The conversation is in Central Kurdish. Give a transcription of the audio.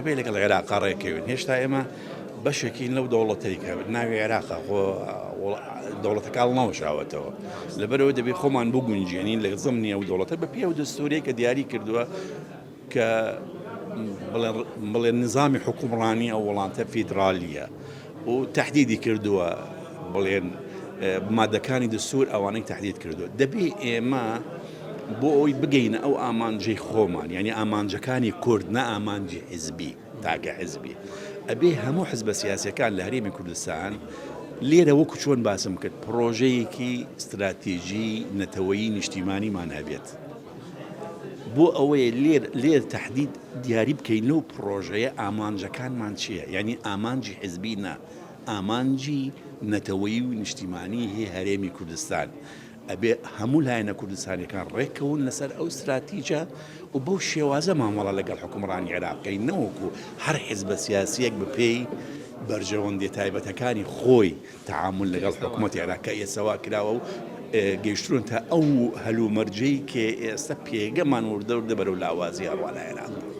دەبێت لەگەڵ عێراقا ڕێکەوێن هێشتا ئێمە بەشێکین لەو دەوڵەتەیکە ناوی عێراقا دەوڵەتەکان نەوەشاوەتەوە لەبەرەوە دەبێت خۆمان بگونجێنین لە زەمنی ئەو دەوڵەتە بە پێی ئەو دەستوورەیە کە دیاری کردووە کە بڵێن نظامی حکومڕانی ئەو وڵاتە فیدرالیە و تهدیدی کردووە بڵێن مادەکانی دەستور ئەوانەی تهدید کردووە دەبێ ئێمە بۆ ئەوی بگەینە ئەو ئامانجەی خۆمان یعنی ئامانجەکانی کورد نە ئامانجی حیزبی تاکە حیزبی ئەبێ هەموو حزبە سیاسیەکان لە هەرێمی کوردستان لێرە وەکو چۆن باسم کرد پرۆژەیەکی استراتیژی نەتەوەیی نیشتیمانیمان هەبێت بۆ ئەوەیە لێر تهدید دیاری بکەین لەو پرۆژەیە ئامانجەکانمان چییە یعنی ئامانجی حیزبی نە ئامانجی نەتەوەیی و نیشتیمانی هەیە هەرێمی کوردستان ئەبێ هەموو لایەنە کوردستانیەکان ڕێکەون لەسەر ئەو استراتیجە و بەو شێوازە مامەڵە لەگەڵ حکومڕانی عێراقەکەی نەوەکو هەر حیزبە سیاسیەک بپێی بەرژەوەندی تایبەتەکانی خۆی تەعامل لەگەڵ حکوومەتی عێراقە ئێسەوا کراوە و گەیشترون تا ئەو هەلومەرجەی کە ئێستا پێگەمان وردە بەرەو لاوازی هەروە لە عێراق